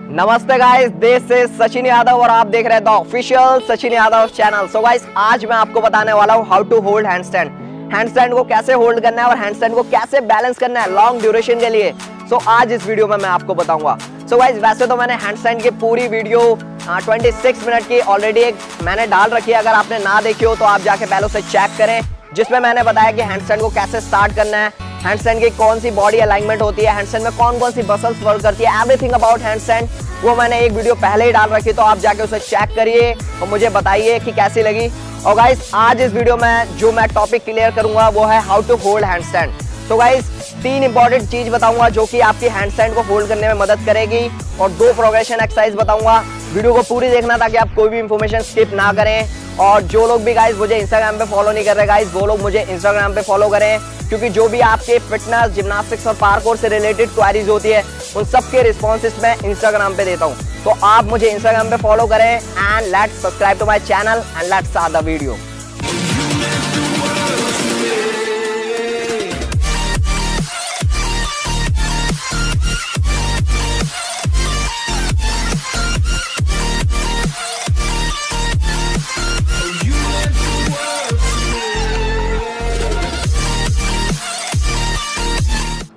नमस्ते guys, this is Sachin Yadav और आप देख रहे हैं the official Sachin Yadav channel. So guys, आज मैं आपको बताने वाला हूं how to hold handstand. Handstand को कैसे होल्ड करना है और हैंडस्टैंड को कैसे बैलेंस करना है लॉन्ग ड्यूरेशन के लिए। सो आज इस वीडियो में मैं आपको बताऊंगा। सो गाइस, वैसे तो मैंने हैंडस्टैंड की पूरी वीडियो 26 मिनट की ऑलरेडी एक मैंने डाल रखी है। अगर आपने ना देखी हो तो आप जाके पहले उसे चेक करें, जिसमें मैंने बताया कि हैंडस्टैंड को कैसे स्टार्ट करना है, हैंडस्टैंड की कौन सी बॉडी अलाइनमेंट होती है, हैंडस्टैंड में कौन कौन सी मसल्स वर्क करती है, एवरीथिंग अबाउट हैंडस्टैंड। वो मैंने एक वीडियो पहले ही डाल रखी, तो आप जाके उसे चेक करिए और मुझे बताइए कि कैसी लगी। और गाइस, आज इस वीडियो में जो मैं टॉपिक क्लियर करूंगा वो है हाउ टू होल्ड हैंडस्टैंड। तो गाइस, 3 इंपॉर्टेंट चीज बताऊंगा जो कि आपकी हैंडस्टैंड को होल्ड करने में मदद करेगी, और 2 प्रोग्रेशन एक्सरसाइज बताऊंगा। वीडियो को पूरी देखना ताकि आप कोई भी इंफॉर्मेशन स्किप ना करें। और जो लोग भी गाइस मुझे इंस्टाग्राम पे फॉलो नहीं कर रहे गाइस, वो लोग मुझे इंस्टाग्राम पे फॉलो करें, क्योंकि जो भी आपके फिटनेस, जिम्नास्टिक्स और पार्कोर से रिलेटेड क्वेरीज होती है उन सब के रिस्पॉन्सेस मैं इंस्टाग्राम पे देता हूँ। तो आप मुझे इंस्टाग्राम पे फॉलो करें and let's subscribe to my channel and let's start the video.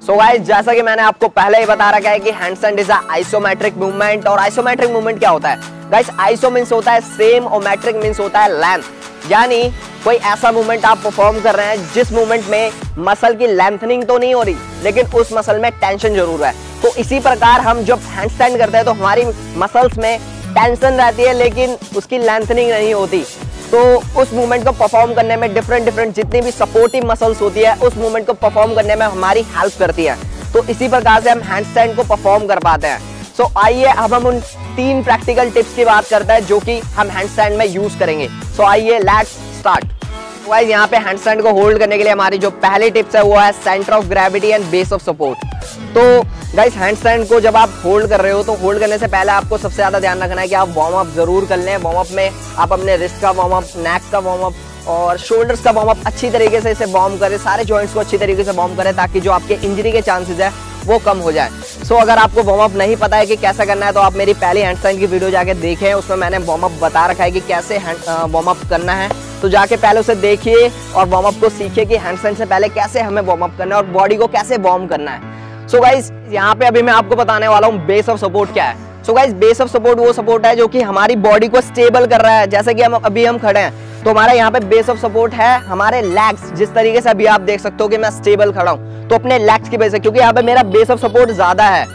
So guys, जैसा कि मैंने आपको पहले ही बता रखा है कि हैंडस्टैंड इज आइसोमेट्रिक मूवमेंट। और आइसोमेट्रिक मूवमेंट क्या होता है गाइस? आइसो मींस होता है सेम और मेट्रिक मींस होता है लेंथ। यानी कोई ऐसा मूवमेंट आप परफॉर्म कर रहे हैं जिस मूवमेंट में मसल की लेंथनिंग तो नहीं हो रही, लेकिन उस मसल में टेंशन जरूर है। तो इसी प्रकार हम जब हैंडस्टैंड करते हैं तो हमारी मसल्स में टेंशन रहती है लेकिन उसकी लेंथनिंग नहीं होती। तो उस मूवमेंट को परफॉर्म करने में डिफरेंट जितनी भी सपोर्टिव मसल्स होती है उस मूवमेंट को परफॉर्म करने में हमारी हेल्प करती है। तो इसी प्रकार से हम हैंडस्टैंड को परफॉर्म कर पाते हैं। सो आइए अब हम उन 3 प्रैक्टिकल टिप्स की बात करते हैं जो कि हम हैंडस्टैंड में यूज करेंगे। सो आइए लेट्स स्टार्ट। गाइस, यहाँ पे हैंडस्टैंड को होल्ड करने के लिए हमारी जो पहली टिप्स है वो है centre of gravity and base of support. तो गाइस, हैंडस्टैंड को जब आप होल्ड कर रहे हो तो होल्ड करने से पहले आपको सबसे ज्यादा ध्यान रखना है कि आप वार्म अप जरूर कर लें। वार्म अप में आप अपने रिस्ट का वार्म अप, नेक का वार्म अप और शोल्डर्स का वार्म अप अच्छी तरीके से इसे वार्म करें, सारे जॉइंट्स को अच्छी तरीके से वार्म करें ताकि जो आपके इंजरी के चांसेस है वो कम हो जाए। सो अगर आपको वार्म अप नहीं पता है कि कैसा करना है तो आप मेरी पहली हैंडस्टैंड की वीडियो जाके देखें, उसमें मैंने वार्म अप बता रखा है कि कैसे वार्म अप करना है। तो जाके पहले उसे देखिए और वार्म अप को सीखिए कि हैंडस्टैंड से पहले कैसे हमें वार्म अप करना है और बॉडी को कैसे वार्म करना है। सो गाइस, यहाँ पे अभी मैं आपको बताने वाला हूँ बेस ऑफ सपोर्ट क्या है। So guys, base of support वो सपोर्ट है जो कि हमारी बॉडी को स्टेबल कर रहा है। जैसे कि हम खड़े हैं तो हमारा यहाँ पे बेस ऑफ सपोर्ट है हमारे लेग्स। जिस तरीके से अभी आप देख सकते हो कि मैं स्टेबल खड़ा हूँ तो अपने लेग्स की वजह से, क्योंकि यहाँ पे मेरा बेस ऑफ सपोर्ट ज्यादा है।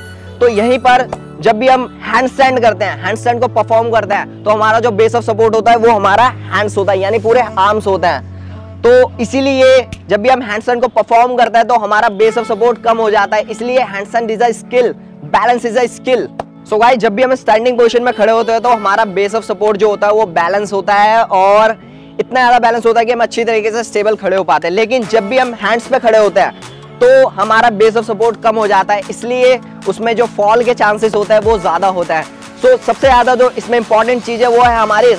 तो यहीं पर जब भी हम हैंडस्टैंड करते हैं, हैंडस्टैंड को परफॉर्म करते हैं, तो हमारा जो बेस ऑफ सपोर्ट होता है वो हमारा हैंड्स होता है, यानी पूरे आर्म्स होते हैं। तो इसीलिए जब भी हम हैंडस्टैंड को परफॉर्म करते हैं तो हमारा बेस ऑफ सपोर्ट कम हो जाता है। इसलिए handstand is a skill, balance is a skill. So guys, जब भी हम स्टैंडिंग पोजीशन में खड़े होते हैं तो हमारा बेस ऑफ सपोर्ट जो होता है वो बैलेंस होता है, और इतना ज्यादा बैलेंस होता है कि हम अच्छी तरीके से स्टेबल खड़े हो पाते हैं। लेकिन जब भी हम हैंड्स पे खड़े होते हैं तो हमारा बेस ऑफ सपोर्ट कम हो जाता है, इसलिए उसमें जो फॉल के चांसेस होता है वो ज्यादा होता है। सो सबसे ज्यादा जो इसमें इंपॉर्टेंट चीज है वो है हमारी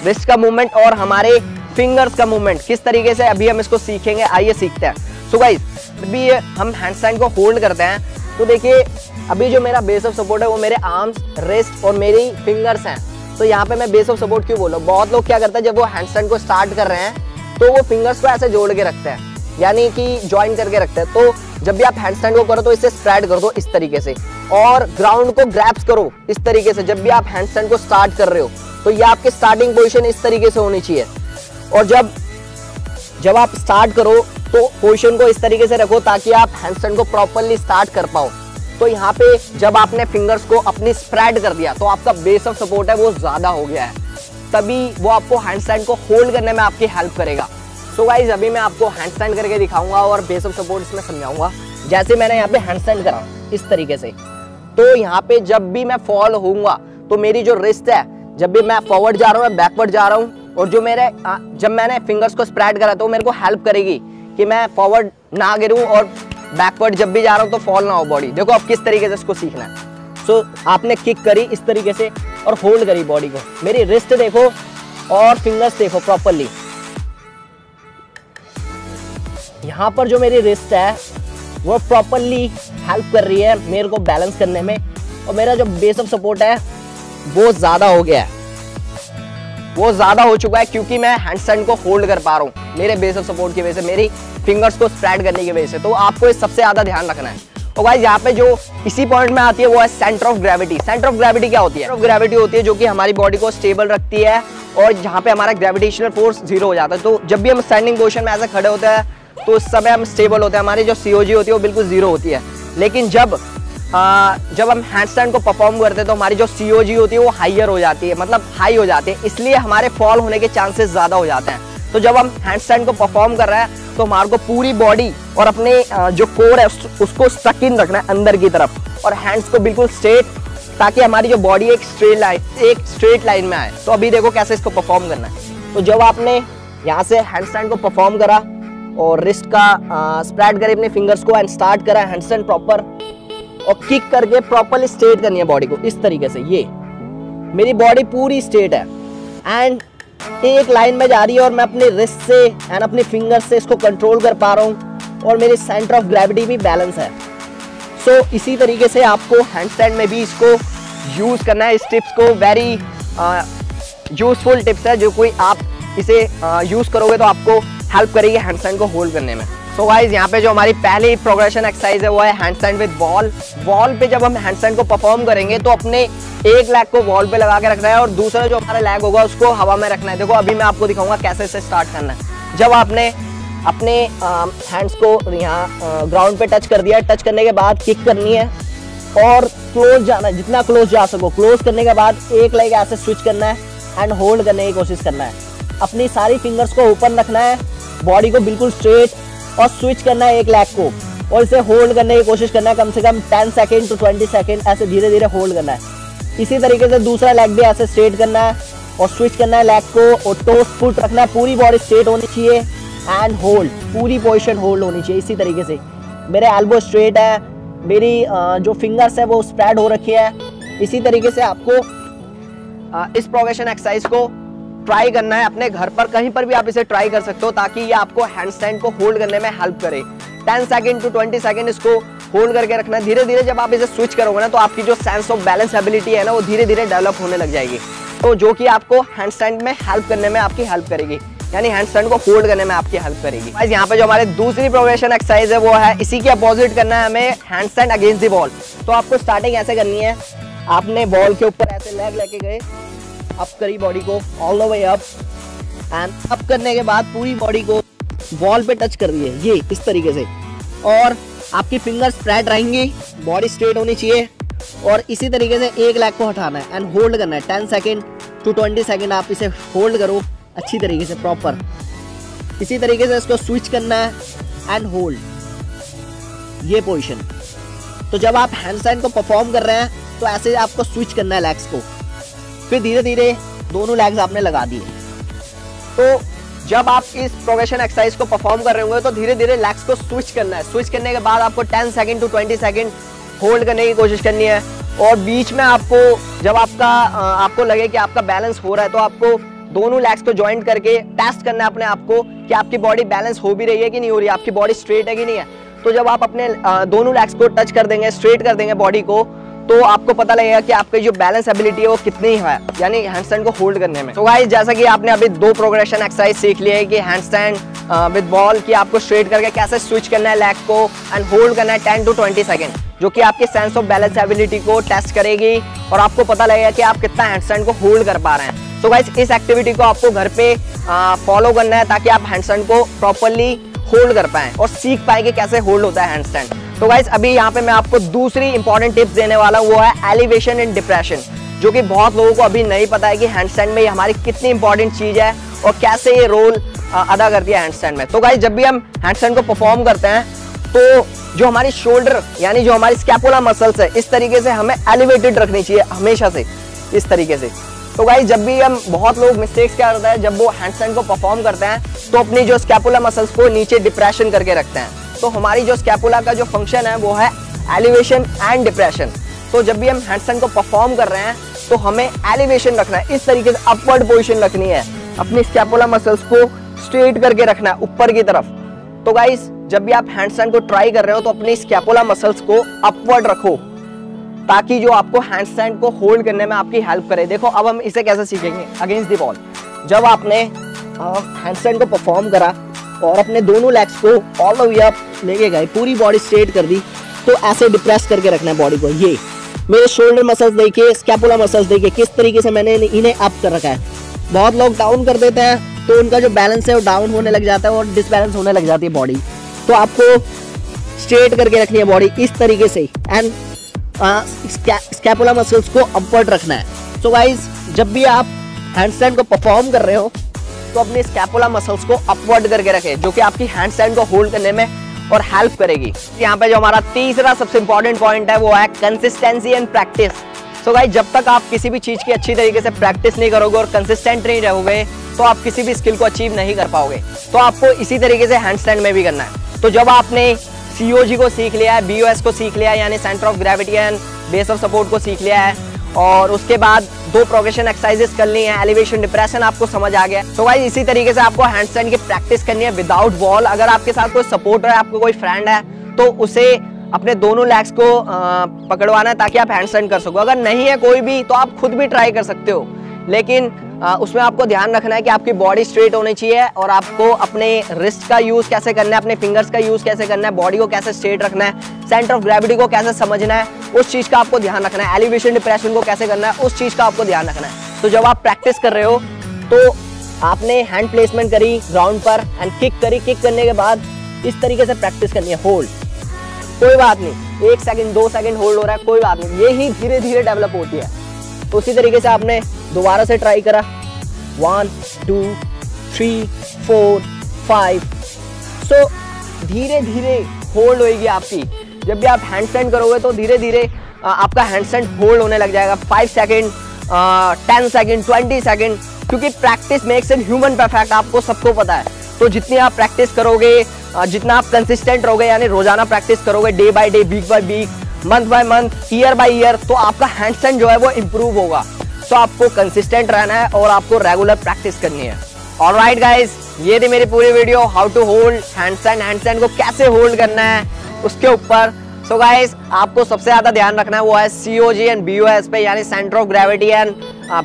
रिस्ट का मूवमेंट और हमारे फिंगर्स का मूवमेंट। किस तरीके से अभी हम इसको सीखेंगे, आइए सीखते हैं। सो गाइस, अभी हम हैंडस्टैंड को होल्ड करते हैं तो देखिए अभी जो मेरा बेस ऑफ सपोर्ट है वो मेरे आर्म्स, रिस्ट और मेरी फिंगर्स हैं। तो यहाँ पे मैं बेस ऑफ सपोर्ट क्यों बोला, बहुत लोग क्या करते हैं जब वो हैंडस्टैंड को स्टार्ट कर रहे हैं तो वो फिंगर्स को ऐसे जोड़ के रखते हैं, यानी कि ज्वाइन करके रखते हैं। तो जब भी आप हैंडस्टैंड को करो तो इसे स्प्रेड कर दो इस तरीके से और ग्राउंड को ग्रैप्स करो इस तरीके से। जब भी आप हैंडस्टैंड को स्टार्ट कर रहे हो तो ये आपकी स्टार्टिंग पोजीशन इस तरीके से होनी चाहिए। और जब आप स्टार्ट करो तो पोजीशन को इस तरीके से रखो ताकि आप हैंडस्टैंड को प्रॉपर्ली स्टार्ट कर पाओ। तो यहाँ पे जब आपने फिंगर्स को अपनी स्प्रेड कर दिया तो आपका बेस ऑफ सपोर्ट है वो ज्यादा हो गया है, तभी वो आपको हैंडस्टैंड को होल्ड करने में आपकी हेल्प करेगा। सो गाइस, अभी मैं आपको हैंडस्टैंड करके दिखाऊंगा और बेस ऑफ सपोर्ट इसमें समझाऊंगा। जैसे मैंने यहाँ पे हैंडस्टैंड करा इस तरीके से, तो यहाँ पे जब भी मैं फॉल होऊंगा तो मेरी जो रिस्ट है, जब भी मैं फॉरवर्ड जा रहा हूँ, मैं बैकवर्ड जा रहा हूँ, और जो जब मैंने फिंगर्स को स्प्रेड करा तो मेरे को हेल्प करेगी कि मैं फॉरवर्ड ना गिरूं और बैकवर्ड जब भी जा रहा हूं तो फॉल ना हो बॉडी। देखो अब किस तरीके से इसको सीखना है। सो आपने किक करी इस तरीके से और होल्ड करी बॉडी को। मेरी रिस्ट देखो और फिंगर्स देखो प्रॉपर्ली। यहाँ पर जो मेरी रिस्ट है वो प्रॉपर्ली हेल्प कर रही है मेरे को बैलेंस करने में। और मेरा जो बेस ऑफ सपोर्ट है वो ज्यादा हो गया है, वो ज्यादा हो चुका है, क्योंकि मैं हैंडस्टैंड को होल्ड कर पा रहा हूँ मेरे बेस ऑफ सपोर्ट की वजह से, मेरी फिंगर्स को स्प्रेड करने की वजह से। तो आपको इस सबसे ज्यादा ध्यान रखना है। और गाइस यहाँ पे जो इसी पॉइंट में आती है वो है centre of gravity. Centre of gravity क्या होती है? सेंटर ऑफ ग्रेविटी होती है जो कि हमारी बॉडी को स्टेबल रखती है और जहाँ पे हमारा ग्रेविटेशनल फोर्स 0 हो जाता है। तो जब भी हम स्टैंडिंग पोजीशन में ऐसे खड़े होते हैं तो उस समय हम स्टेबल होते हैं, हमारी जो COG होती है वो बिल्कुल 0 होती है। लेकिन जब हम हैंडस्टैंड को परफॉर्म करते हैं तो हमारी जो COG होती है वो हाइयर हो जाती है, मतलब हाई हो जाती है, इसलिए हमारे फॉल होने के चांसेस ज्यादा हो जाते हैं। तो जब हम हैंडस्टैंड को परफॉर्म कर रहे हैं तो हमारे को पूरी बॉडी और अपने जो कोर है उसको स्टक इन रखना है अंदर की तरफ, और हैंड्स को बिल्कुल स्ट्रेट, ताकि हमारी जो बॉडी एक स्ट्रेट लाइन में आए। तो अभी देखो कैसे इसको परफॉर्म करना है। तो जब आपने यहाँ से हैंडस्टैंड को परफॉर्म करा और रिस्ट का स्प्रेड करे अपने फिंगर्स को एंड स्टार्ट करा हैंडस्टैंड प्रॉपर, और किक करके प्रॉपरली स्ट्रेट करनी है बॉडी को इस तरीके से। ये मेरी बॉडी पूरी स्ट्रेट है एंड एक लाइन में जा रही है और मैं अपने रिस्ट से एंड अपने फिंगर से इसको कंट्रोल कर पा रहा हूँ और मेरे सेंटर ऑफ ग्रेविटी भी बैलेंस है। सो इसी तरीके से आपको हैंडस्टैंड में भी इसको यूज करना है। इस टिप्स को वेरी यूजफुल टिप्स है जो कोई आप इसे यूज करोगे तो आपको हेल्प करेगी हैंडस्टैंड को होल्ड करने में। सो गाइस यहाँ पे जो हमारी पहली प्रोग्रेशन एक्सरसाइज है वो है हैंडस्टैंड विद बॉल। वॉल पे जब हम हैंडस्टैंड को परफॉर्म करेंगे तो अपने एक लेग को वॉल पे लगा के रखना है और दूसरा जो हमारा लेग होगा उसको हवा में रखना है। देखो अभी मैं आपको दिखाऊंगा कैसे इसे स्टार्ट करना है। जब आपने अपने हैंड्स को यहाँ ग्राउंड पे टच कर दिया, टच करने के बाद किक करनी है और क्लोज जाना है, जितना क्लोज जा सको। क्लोज करने के बाद एक लेग ऐसे स्विच करना है एंड होल्ड करने की कोशिश करना है। अपनी सारी फिंगर्स को ऊपर रखना है, बॉडी को बिल्कुल स्ट्रेट, और स्विच करना है एक लेग को और इसे होल्ड करने की कोशिश करना है कम से कम 10 सेकेंड टू 20 सेकेंड, ऐसे धीरे धीरे होल्ड करना है। इसी तरीके से दूसरा लेग भी ऐसे स्ट्रेट करना है और स्विच करना है लेग को, और टोस फुट रखना है, पूरी बॉडी स्ट्रेट होनी चाहिए एंड होल्ड, पूरी पोजीशन होल्ड होनी चाहिए। इसी तरीके से मेरे एल्बो स्ट्रेट है, मेरी जो फिंगर्स है वो स्प्रेड हो रखी है। इसी तरीके से आपको इस प्रोग्रेशन एक्सरसाइज को ट्राई करना है अपने घर पर, कहीं पर भी आप इसे ट्राई कर सकते हो ताकि ये आपको हैंडस्टैंड को होल्ड करने में हेल्प करे। 10 सेकेंड टू 20 सेकेंड इसको होल्ड करके रखना है। धीरे धीरे जब आप इसे स्विच करोगे ना तो आपकी जो सेंस ऑफ बैलेंस एबिलिटी है ना वो धीरे धीरे डेवलप होने लग जाएगी, तो जो कि आपको हैंडस्टैंड में हेल्प करने में आपकी हेल्प करेगी, यानी हैंडस्टैंड को होल्ड करने में आपकी हेल्प करेगी। गाइस यहाँ पे जो हमारे दूसरी प्रोग्रेशन एक्सरसाइज है वो है इसी के अपोजिट करना है हमें, हैंडस्टैंड अगेंस्ट द बॉल। तो आपको स्टार्टिंग ऐसे करनी है, आपने बॉल के ऊपर ऐसे लेग लेके गए, अप करी बॉडी को all the way up, and up करने के बाद पूरी बॉडी को बॉल पे टच कर दिए ये इस तरीके से, और आपकी फिंगर स्प्रेड रहेंगी, बॉडी स्ट्रेट होनी चाहिए, और इसी तरीके से एक लेग को हटाना है एंड होल्ड करना है 10 सेकेंड टू 20 सेकेंड। आप इसे होल्ड करो अच्छी तरीके से प्रॉपर। इसी तरीके से इसको स्विच करना है एंड होल्ड, ये पोजीशन। तो जब आप हैंडस्टैंड को परफॉर्म कर रहे हैं तो ऐसे आपको स्विच करना है लेग्स को, फिर धीरे धीरे दोनों लेग्स आपने लगा दिए। तो जब आप इस प्रोग्रेशन एक्सरसाइज को परफॉर्म कर रहे होंगे तो धीरे धीरे लेग्स को स्विच करना है। स्विच करने के बाद आपको 10 सेकेंड टू 20 सेकेंड होल्ड करने की कोशिश करनी है, और बीच में आपको जब आपको लगे कि आपका बैलेंस हो रहा है तो आपको दोनों लेग्स को ज्वाइंट करके टेस्ट करना है अपने आप को कि आपकी बॉडी बैलेंस हो भी रही है कि नहीं हो रही है, आपकी बॉडी स्ट्रेट है कि नहीं है। तो जब आप अपने दोनों लेग्स को टच कर देंगे, स्ट्रेट कर देंगे बॉडी को, तो आपको पता लगेगा कि आपकी जो बैलेंस एबिलिटी है वो कितनी है, यानी हैंडस्टैंड को होल्ड करने में। तो गाइस जैसा कि आपने अभी 2 प्रोग्रेशन एक्सरसाइज सीख लिए है कि हैंडस्टैंड विद बॉल की आपको स्ट्रेट करके कैसे स्विच करना है लेग को एंड होल्ड करना है 10 टू 20 सेकेंड, जो कि आपके सेंस ऑफ बैलेंस एबिलिटी को टेस्ट करेगी और आपको पता लगेगा कि आप कितना हैंडस्टैंड को होल्ड कर पा रहे हैं। तो गाइस इस एक्टिविटी को आपको घर पे फॉलो करना है ताकि आप हैंडस्टैंड को प्रॉपरली होल्ड कर पाएं और सीख पाए कि कैसे होल्ड होता है हैंडस्टैंड। तो गाइस अभी यहाँ पे मैं आपको दूसरी इंपॉर्टेंट टिप्स देने वाला हूँ, वो है एलिवेशन इन डिप्रेशन, जो कि बहुत लोगों को अभी नहीं पता है कि हैंडस्टैंड में हमारी कितनी इंपॉर्टेंट चीज है और कैसे ये रोल अदा करती है हैंडस्टैंड में। तो गाइस जब भी हम हैंडस्टैंड को परफॉर्म करते हैं तो जो हमारी शोल्डर यानी जो हमारी स्कैपुला मसल्स है इस तरीके से हमें एलिवेटेड रखनी चाहिए हमेशा से, इस तरीके से। तो गाइस जब भी हम, बहुत लोग मिस्टेक्स क्या करते हैं, जब वो हैंडस्टैंड को परफॉर्म करते हैं तो अपनी जो स्कैपुला मसल्स को नीचे डिप्रेशन करके रखते हैं। तो हमारी जो स्कैपुला का जो फंक्शन है वो है एलिवेशन एंड डिप्रेशन। तो जब भी हम हैंडस्टैंड को परफॉर्म कर रहे हैं तो हमें एलिवेशन रखना है, इस तरीके से अपवर्ड पोजीशन रखनी है, अपनी स्कैपुला मसल्स को स्ट्रेट करके रखना है ऊपर की तरफ। तो गाइस जब भी आप हैंडस्टैंड को ट्राई कर रहे हो तो अपनी स्कैपुला मसल्स को अपवर्ड रखो, ताकि जो आपको हैंडस्टैंड को होल्ड करने में आपकी हेल्प करे। देखो अब हम इसे कैसे सीखेंगे अगेंस्ट द बॉल। जब आपने हैंडस्टैंड को परफॉर्म करा और अपने दोनों लेग्स को ऑल द वे अप लेके गए, पूरी बॉडी स्ट्रेट कर दी, तो ऐसे डिप्रेस करके रखना है बॉडी को। ये मेरे शोल्डर मसल्स देखिए, स्कैपुला मसल्स देखिए किस तरीके से मैंने इन्हें अप कर रखा है। बहुत लोग डाउन कर देते हैं तो उनका जो बैलेंस है वो डाउन होने लग जाता है और डिसबैलेंस होने लग जाती है बॉडी। तो आपको स्ट्रेट करके रखनी है बॉडी इस तरीके से एंड स्कैपुला मसल्स को अपवर्ड रखना है। सो गाइस, जब भी आप हैंडस्टैंड को परफॉर्म कर रहे हो तो अपने स्कैपुला मसल्स को अपवर्ड करके रखें, जो कि आपकी हैंडस्टैंड को होल्ड करने में और हेल्प करेगी। यहाँ पे जो हमारा तीसरा सबसे इंपॉर्टेंट पॉइंट है वो है consistency and practice. So guys, जब तक आप किसी भी चीज की अच्छी तरीके से प्रैक्टिस नहीं करोगे और कंसिस्टेंट नहीं रहोगे तो आप किसी भी स्किल को अचीव नहीं कर पाओगे। तो आपको इसी तरीके से हैंडस्टैंड में भी करना है। तो जब आपने COG को सीख लिया है, BOS को सीख लिया है यानी centre of gravity and base of support को सीख लिया है, और उसके बाद 2 प्रोग्रेशन एक्सरसाइजेस कर ली हैं, एलिवेशन डिप्रेशन आपको समझ आ गया। तो भाई इसी तरीके से आपको हैंडस्टैंड की प्रैक्टिस करनी है विदाउट बॉल। अगर आपके साथ कोई सपोर्टर है, आपको कोई फ्रेंड है, तो उसे अपने दोनों लेग्स को पकड़वाना है ताकि आप हैंडस्टैंड कर सको। अगर नहीं है कोई भी तो आप खुद भी ट्राई कर सकते हो, लेकिन उसमें आपको ध्यान रखना है कि आपकी बॉडी स्ट्रेट होनी चाहिए और आपको अपने रिस्ट का यूज कैसे करना है, अपने फिंगर्स का यूज कैसे करना है, बॉडी को कैसे स्ट्रेट रखना है, सेंटर ऑफ ग्रेविटी को कैसे समझना है, उस चीज का आपको ध्यान रखना है, एलिवेशन डिप्रेशन को कैसे करना है, उस चीज का आपको ध्यान रखना है। तो जब आप प्रैक्टिस कर रहे हो तो आपने हैंड प्लेसमेंट करी ग्राउंड पर एंड किक करी, किक करने के बाद इस तरीके से प्रैक्टिस करनी है। होल्ड, कोई बात नहीं, 1 सेकंड 2 सेकंड होल्ड हो रहा है, कोई बात नहीं, ये ही धीरे धीरे डेवलप होती है। तो उसी तरीके से आपने दोबारा से ट्राई करा, 1 2 3 4 5। सो धीरे धीरे होल्ड होगी आपकी। जब भी आप हैंडस्टैंड करोगे तो धीरे धीरे आपका हैंडस्टैंड होल्ड होने लग जाएगा। 5 सेकंड 10 सेकंड 20 सेकंड, क्योंकि practice makes an human perfect, आपको सबको पता है। तो जितनी आप प्रैक्टिस करोगे, जितना आप कंसिस्टेंट रहोगे, यानी रोजाना प्रैक्टिस करोगे, day by day, week by week, month by month, year by year, तो आपका हैंडस्टैंड जो है वो इंप्रूव होगा। तो आपको कंसिस्टेंट रहना है और आपको रेगुलर प्रैक्टिस करनी है। ऑलराइट गाइस, ये थी मेरी पूरी video, how to hold handstand, handstand को कैसे होल्ड करना है उसके ऊपर। सो गाइस, आपको सबसे ज्यादा ध्यान रखना है वो है COG एंड BOS पे, यानी centre of gravity and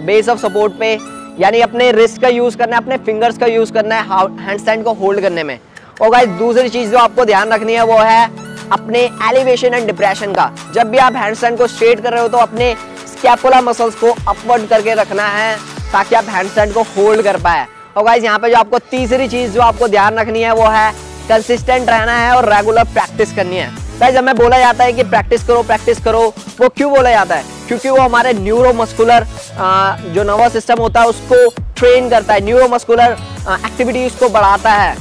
base of support पे, यानी अपने रिस्ट का यूज करना है, अपने फिंगर्स का यूज करना है हैंडस्टैंड को होल्ड करने में। और गाइस, दूसरी चीज जो आपको ध्यान रखनी है वो है अपने एलिवेशन एंड डिप्रेशन का। जब भी आप हैंडस्टैंड को स्ट्रेट कर रहे हो तो अपने स्कैपुला मसल्स को अपवर्ड करके रखना है ताकि आप हैंडस्टैंड को होल्ड कर पाए। और गाइस, यहाँ पे जो आपको तीसरी चीज जो आपको ध्यान रखनी है वो है कंसिस्टेंट रहना है और रेगुलर प्रैक्टिस करनी है। गाइस, हमें बोला जाता है कि प्रैक्टिस करो, वो क्यों बोला जाता है? क्योंकि वो हमारे न्यूरोमस्कुलर जो नर्वस सिस्टम होता है उसको ट्रेन करता है, न्यूरोमस्कुलर एक्टिविटीज को बढ़ाता है,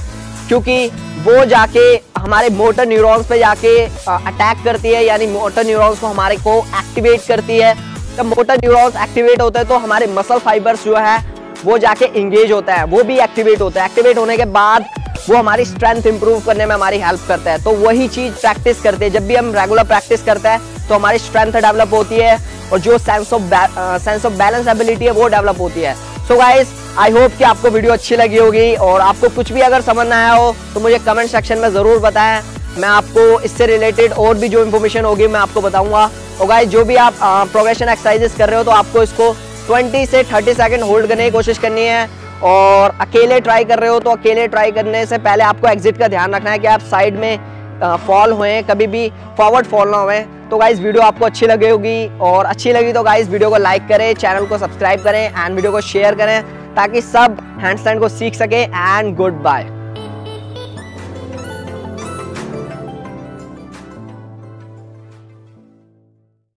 क्योंकि वो जाके हमारे मोटर न्यूरॉन्स पे जाके अटैक करती है, यानी मोटर न्यूरॉन्स को हमारे को एक्टिवेट करती है। जब मोटर न्यूरॉन्स एक्टिवेट होते हैं तो हमारे मसल फाइबर्स जो है वो जाके इंगेज होता है, वो भी एक्टिवेट होता है। एक्टिवेट होने के बाद वो हमारी स्ट्रेंथ इंप्रूव करने में हमारी हेल्प करता है। तो वही चीज प्रैक्टिस करते हैं, जब भी हम रेगुलर प्रैक्टिस करते हैं तो हमारी स्ट्रेंथ डेवलप होती है और जो सेंस ऑफ बैलेंस एबिलिटी है वो डेवलप होती है। सो गाइस, आई होप कि आपको वीडियो अच्छी लगी होगी, और आपको कुछ भी अगर समझ ना आया हो तो मुझे कमेंट सेक्शन में जरूर बताएं। मैं आपको इससे रिलेटेड और भी जो इन्फॉर्मेशन होगी मैं आपको बताऊंगा। और गाइस, जो भी आप प्रोग्रेशन एक्सरसाइजेस कर रहे हो तो आपको इसको 20 से 30 सेकंड होल्ड करने की कोशिश करनी है। और अकेले ट्राई कर रहे हो तो अकेले ट्राई करने से पहले आपको एग्जिट का ध्यान रखना है कि आप साइड में फॉल हुए, कभी भी फॉरवर्ड फॉल ना हुए। तो गाइस, वीडियो आपको अच्छी लगी होगी, और अच्छी लगी तो गाइस वीडियो को लाइक करें, चैनल को सब्सक्राइब करें एंड वीडियो को शेयर करें ताकि सब हैंडस्टैंड को सीख सके। And good bye.